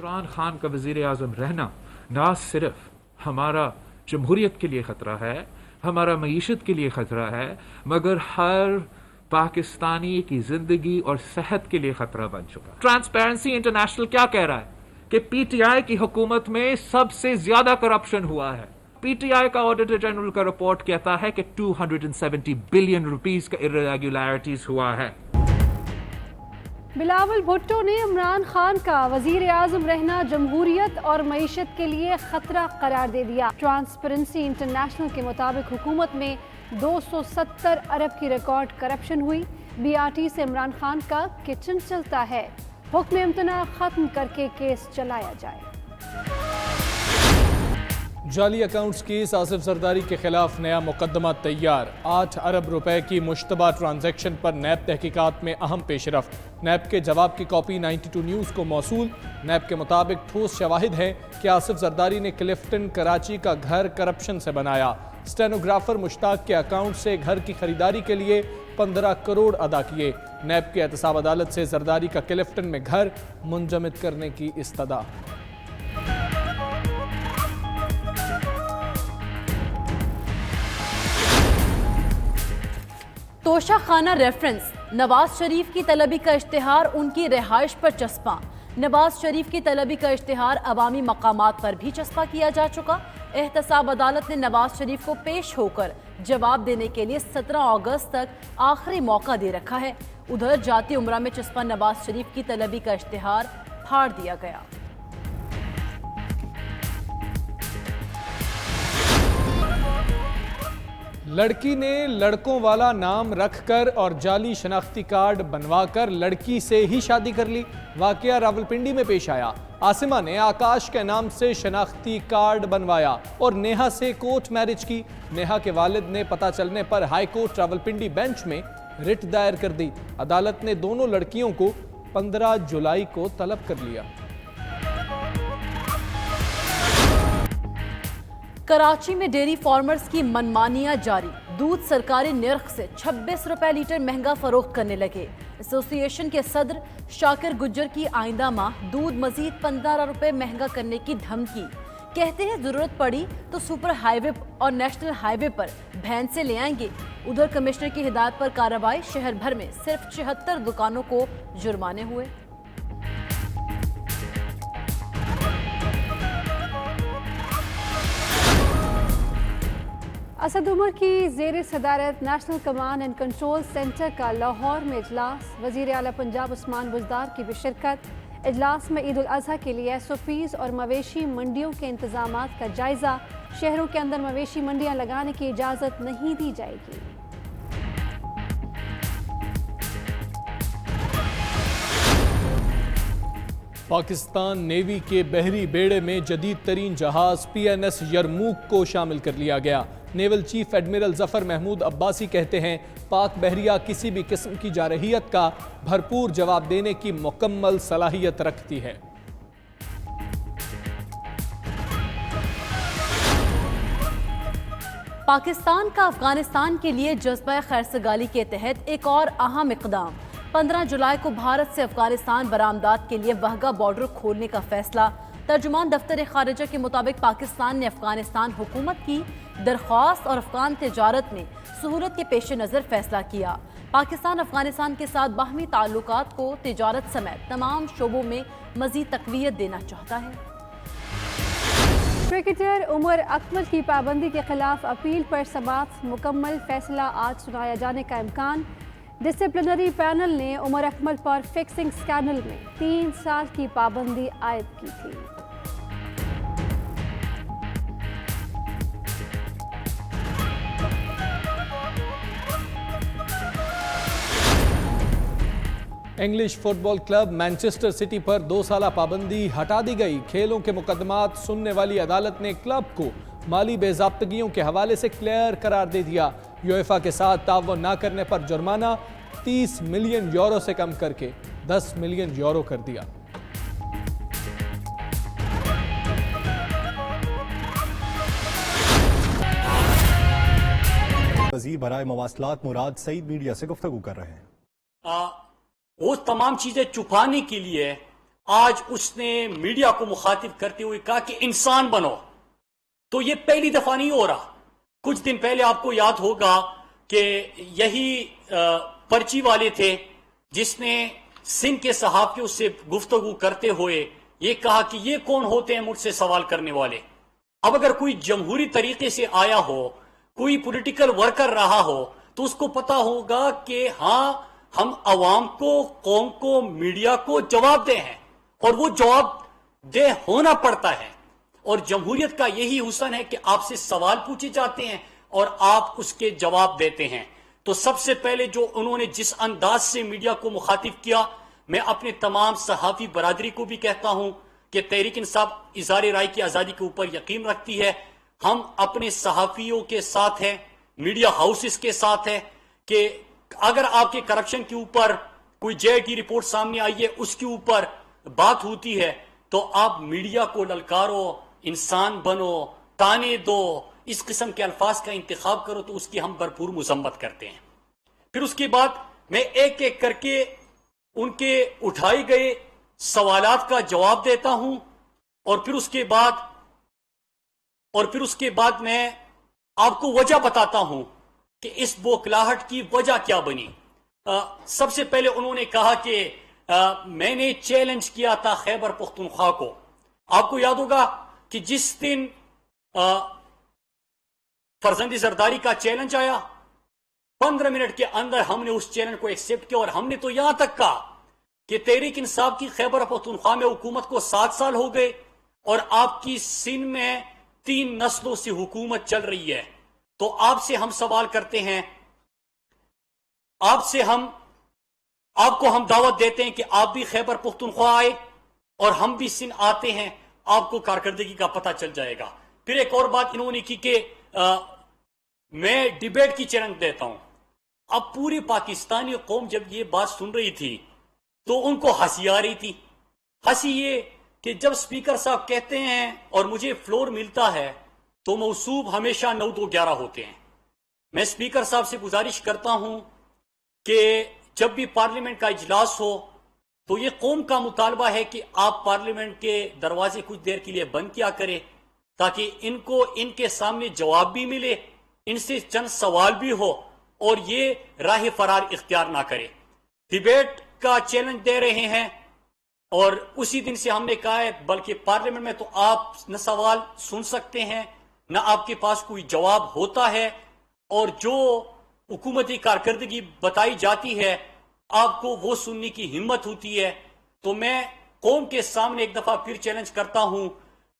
عمران خان کا وزیر اعظم رہنا نہ صرف ہمارا جمہوریت کے لیے خطرہ ہے، ہمارا معیشت کے لیے خطرہ ہے، مگر ہر پاکستانی کی زندگی اور صحت کے لیے خطرہ بن چکا۔ ٹرانسپیرنسی انٹرنیشنل کیا کہہ رہا ہے کہ پی ٹی آئی کی حکومت میں سب سے زیادہ کرپشن ہوا ہے۔ پی ٹی آئی کا آڈیٹر جنرل کا رپورٹ کہتا ہے کہ 270 بلین روپیز کا irregularities ہوا ہے۔ بلاول بھٹو نے عمران خان کا وزیر اعظم رہنا جمہوریت اور معیشت کے لیے خطرہ قرار دے دیا۔ ٹرانسپیرنسی انٹرنیشنل کے مطابق حکومت میں 270 ارب کی ریکارڈ کرپشن ہوئی۔ بی آر ٹی سے عمران خان کا کچن چلتا ہے، حکم امتناع ختم کر کے کیس چلایا جائے۔ جعلی اکاؤنٹس کیس آصف زرداری کے خلاف نیا مقدمہ تیار۔ 8 ارب روپے کی مشتبہ ٹرانزیکشن پر نیب تحقیقات میں اہم پیش رفت۔ نیب کے جواب کی کاپی 92 نیوز کو موصول۔ نیب کے مطابق ٹھوس شواہد ہیں کہ آصف زرداری نے کلفٹن کراچی کا گھر کرپشن سے بنایا۔ اسٹینوگرافر مشتاق کے اکاؤنٹ سے گھر کی خریداری کے لیے 15 کروڑ ادا کیے۔ نیب کے احتساب عدالت سے زرداری کا کلفٹن میں گھر منجمد کرنے کی استدعا۔ توشہ خانہ ریفرنس، نواز شریف کی طلبی کا اشتہار ان کی رہائش پر چسپاں۔ نواز شریف کی طلبی کا اشتہار عوامی مقامات پر بھی چسپاں کیا جا چکا۔ احتساب عدالت نے نواز شریف کو پیش ہو کر جواب دینے کے لیے 17 اگست تک آخری موقع دے رکھا ہے۔ ادھر جاتی عمرہ میں چسپاں نواز شریف کی طلبی کا اشتہار پھاڑ دیا گیا۔ لڑکی نے لڑکوں والا نام رکھ کر اور جعلی شناختی کارڈ بنوا کر لڑکی سے ہی شادی کر لی۔ واقعہ راولپنڈی میں پیش آیا۔ عاصمہ نے آکاش کے نام سے شناختی کارڈ بنوایا اور نیہا سے کورٹ میرج کی۔ نیہا کے والد نے پتہ چلنے پر ہائی کورٹ راولپنڈی بینچ میں رٹ دائر کر دی۔ عدالت نے دونوں لڑکیوں کو 15 جولائی کو طلب کر لیا۔ کراچی میں ڈیری فارمرز کی منمانیاں جاری۔ دودھ سرکاری نرخ سے 26 روپے لیٹر مہنگا فروخت کرنے لگے۔ ایسوسی ایشن کے صدر شاکر گجر کی آئندہ ماہ دودھ مزید 15 روپے مہنگا کرنے کی دھمکی۔ کہتے ہیں ضرورت پڑی تو سپر ہائی وے اور نیشنل ہائی وے پر بھینسیں لے آئیں گے۔ ادھر کمشنر کی ہدایت پر کارروائی، شہر بھر میں صرف 76 دکانوں کو جرمانے ہوئے۔ اسد عمر کی زیر صدارت national command and control centre کا لاہور میں اجلاس، وزیر اعلیٰ پنجاب عثمان بزدار کی بھی شرکت۔ اجلاس میں عید الاضحیٰ کے لیے SOPs اور مویشی منڈیوں کے انتظامات کا جائزہ۔ شہروں کے اندر مویشی منڈیاں لگانے کی اجازت نہیں دی جائے گی۔ پاکستان نیوی کے بحری بیڑے میں جدید ترین جہاز PNS یرموک کو شامل کر لیا گیا۔ نیول چیف ایڈمرل ظفر محمود عباسی کہتے ہیں پاک بحریہ کسی بھی قسم کی جارحیت کا بھرپور جواب دینے کی مکمل صلاحیت رکھتی ہے۔ پاکستان کا افغانستان کے لیے جذبہ خیرسگالی کے تحت ایک اور اہم اقدام۔ 15 جولائی کو بھارت سے افغانستان برآمدات کے لیے واہگہ بارڈر کھولنے کا فیصلہ۔ ترجمان دفتر خارجہ کے مطابق پاکستان نے افغانستان حکومت کی درخواست اور افغان تجارت میں سہولت کے پیش نظر فیصلہ کیا۔ پاکستان افغانستان کے ساتھ باہمی تعلقات کو تجارت سمیت تمام شعبوں میں مزید تقویت دینا چاہتا ہے۔ کرکٹر عمر اکمل کی پابندی کے خلاف اپیل پر سماعت مکمل، فیصلہ آج سنایا جانے کا امکان۔ ڈسپلنری پینل نے عمر اکمل پر فکسنگ اسکینڈل میں 3 سال کی پابندی عائد کی تھی۔ انگلش فٹ بال کلب مانچسٹر سٹی پر 2 سالہ پابندی ہٹا دی گئی۔ کھیلوں کے مقدمات سننے والی عدالت نے کلب کو مالی بے ضابطگیوں کے حوالے سے کلیئر قرار دے دیا۔ یویفا کے ساتھ تعاون نہ کرنے پر جرمانہ 30 ملین یورو سے کم کر کے 10 ملین یورو کر دیا۔ وزیر برائے مواصلات مراد سعید میڈیا سے گفتگو کر رہے ہیں۔ وہ تمام چیزیں چھپانے کے لیے آج اس نے میڈیا کو مخاطب کرتے ہوئے کہا کہ انسان بنو. تو یہ پہلی دفعہ نہیں ہو رہا. کچھ دن پہلے آپ کو یاد ہوگا کہ یہی پرچی والے تھے جس نے سندھ کے صحافیوں سے گفتگو کرتے ہوئے یہ کہا کہ یہ کون ہوتے ہیں مجھ سے سوال کرنے والے. اب اگر کوئی جمہوری طریقے سے آیا ہو، کوئی پولیٹیکل ورکر رہا ہو، تو اس کو پتا ہوگا کہ ہاں ہم عوام کو، قوم کو، میڈیا کو جواب دہ ہیں، اور وہ جواب دہ ہونا پڑتا ہے. اور جمہوریت کا یہی حسن ہے کہ آپ سے سوال پوچھے جاتے ہیں اور آپ اس کے جواب دیتے ہیں. تو سب سے پہلے جو انہوں نے جس انداز سے میڈیا کو مخاطب کیا، میں اپنے تمام صحافی برادری کو بھی کہتا ہوں کہ تحریک انصاف اظہار رائے کی آزادی کے اوپر یقین رکھتی ہے. ہم اپنے صحافیوں کے ساتھ ہیں، میڈیا ہاؤسز کے ساتھ ہیں، کہ اگر آپ کے کرپشن کے اوپر کوئی جے کی رپورٹ سامنے آئی ہے، اس کے اوپر بات ہوتی ہے، تو آپ میڈیا کو للکارو، انسان بنو، تانے دو، اس قسم کے الفاظ کا انتخاب کرو، تو اس کی ہم بھرپور مذمت کرتے ہیں. پھر اس کے بعد میں ایک ایک کر کے ان کے اٹھائے گئے سوالات کا جواب دیتا ہوں، اور پھر اس کے بعد میں آپ کو وجہ بتاتا ہوں کہ اس بوکھلاہٹ کی وجہ کیا بنی. سب سے پہلے انہوں نے کہا کہ میں نے چیلنج کیا تھا خیبر پختونخوا کو. آپ کو یاد ہوگا کہ جس دن فرزند زرداری کا چیلنج آیا، 15 منٹ کے اندر ہم نے اس چیلنج کو ایکسپٹ کیا، اور ہم نے تو یہاں تک کہا کہ تحریک انصاف کی خیبر پختونخوا میں حکومت کو 7 سال ہو گئے، اور آپ کی سندھ میں 3 نسلوں سے حکومت چل رہی ہے. تو آپ سے ہم سوال کرتے ہیں، آپ کو ہم دعوت دیتے ہیں کہ آپ بھی خیبر پختونخوا آئے، اور ہم بھی سندھ آتے ہیں، آپ کو کارکردگی کا پتہ چل جائے گا. پھر ایک اور بات انہوں نے کی کہ میں ڈیبیٹ کی چیلنج دیتا ہوں. اب پوری پاکستانی قوم جب یہ بات سن رہی تھی تو ان کو ہنسی آ رہی تھی. ہنسی یہ کہ جب سپیکر صاحب کہتے ہیں اور مجھے فلور ملتا ہے تو موصوف ہمیشہ 9-2-11 ہوتے ہیں. میں سپیکر صاحب سے گزارش کرتا ہوں کہ جب بھی پارلیمنٹ کا اجلاس ہو تو یہ قوم کا مطالبہ ہے کہ آپ پارلیمنٹ کے دروازے کچھ دیر کے لیے بند کیا کریں، تاکہ ان کو ان کے سامنے جواب بھی ملے، ان سے چند سوال بھی ہو، اور یہ راہ فرار اختیار نہ کرے. ڈیبیٹ کا چیلنج دے رہے ہیں، اور اسی دن سے ہم نے کہا ہے بلکہ پارلیمنٹ میں تو آپ نہ سوال سن سکتے ہیں، نہ آپ کے پاس کوئی جواب ہوتا ہے، اور جو حکومتی کارکردگی بتائی جاتی ہے آپ کو وہ سننے کی ہمت ہوتی ہے. تو میں قوم کے سامنے ایک دفعہ پھر چیلنج کرتا ہوں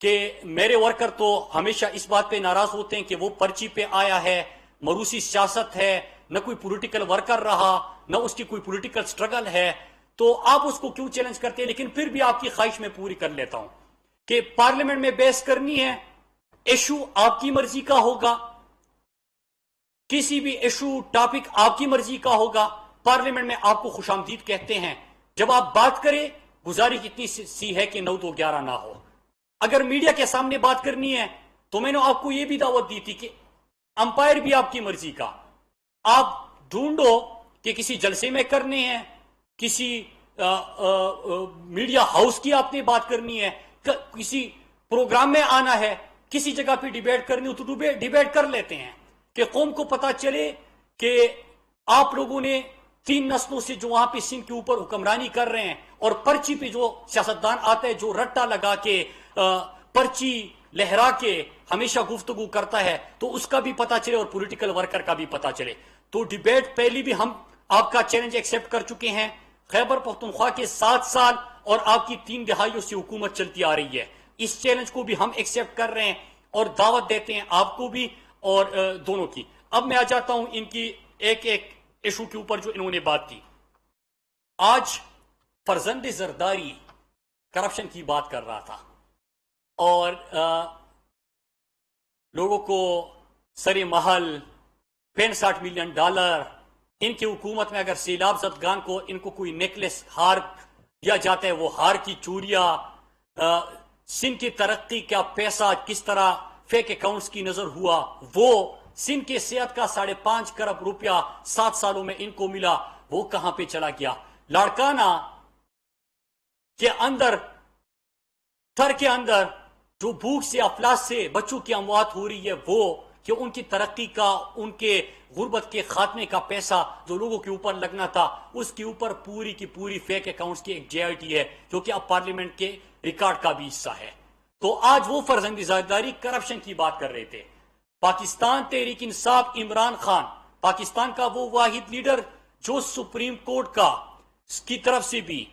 کہ میرے ورکر تو ہمیشہ اس بات پہ ناراض ہوتے ہیں کہ وہ پرچی پہ آیا ہے، مروسی سیاست ہے، نہ کوئی پولیٹیکل ورکر رہا، نہ اس کی کوئی پولیٹیکل سٹرگل ہے، تو آپ اس کو کیوں چیلنج کرتے ہیں. لیکن پھر بھی آپ کی خواہش میں پوری کر لیتا ہوں کہ پارلیمنٹ میں بحث کرنی ہے، ایشو آپ کی مرضی کا ہوگا، کسی بھی ایشو ٹاپک آپ کی مرضی کا ہوگا. پارلیمنٹ میں آپ کو خوش آمدید کہتے ہیں. جب آپ بات کریں، گزارش اتنی سی ہے کہ 9-2-11 نہ ہو. اگر میڈیا کے سامنے بات کرنی ہے تو میں نے آپ کو یہ بھی دعوت دی تھی کہ امپائر بھی آپ کی مرضی کا، آپ ڈھونڈو کہ کسی جلسے میں کرنے ہیں، کسی میڈیا ہاؤس کی آپ نے بات کرنی ہے، کسی پروگرام میں آنا ہے، کسی جگہ پہ ڈیبیٹ کرنی ہو تو ڈیبیٹ کر لیتے ہیں، کہ قوم کو پتا چلے کہ آپ لوگوں نے 3 نسلوں سے جو وہاں پہ سندھ کے اوپر حکمرانی کر رہے ہیں، اور پرچی پہ جو سیاستدان آتا ہے جو رٹا لگا کے پرچی لہرا کے ہمیشہ گفتگو کرتا ہے، تو اس کا بھی پتا چلے اور پولیٹیکل ورکر کا بھی پتا چلے. تو ڈیبیٹ پہلی بھی ہم آپ کا چیلنج ایکسپٹ کر چکے ہیں. خیبر پختونخوا کے 7 سال اور آپ کی 3 دہائیوں سے حکومت چلتی آ رہی ہے، اس چیلنج کو بھی ہم ایکسپٹ کر رہے ہیں اور دعوت دیتے ہیں آپ کو بھی اور دونوں کی. اب میں آ جاتا ہوں ان کی ایک ایک ایشو کے اوپر جو انہوں نے بات کی. آج فرزند زرداری کرپشن کی بات کر رہا تھا، اور لوگوں کو سر محل $65 ملین، ان کی حکومت میں اگر سیلاب زدگان کو ان کو کوئی نیکلس ہار دیا جاتا ہے، وہ ہار کی چوریاں، سندھ کی ترقی کا پیسہ کس طرح فیک اکاؤنٹس کی نظر ہوا، وہ سندھ کے صحت کا 5.5 کروڑ روپیہ 7 سالوں میں ان کو ملا، وہ کہاں پہ چلا گیا. لاڑکانہ کے اندر تھر کے اندر جو بھوک سے افلاس سے بچوں کی اموات ہو رہی ہے، وہ کہ ان کی ترقی کا، ان کے غربت کے خاتمے کا پیسہ جو لوگوں کے اوپر لگنا تھا، اس کے اوپر پوری کی پوری فیک اکاؤنٹس کی ایک JIT ہے جو کہ اب پارلیمنٹ کے ریکارڈ کا بھی حصہ ہے۔ تو آج وہ فرزند زاداری کرپشن کی بات کر رہے تھے۔ پاکستان تحریک انصاف عمران خان، پاکستان کا وہ واحد لیڈر جو سپریم کورٹ کی طرف سے بھی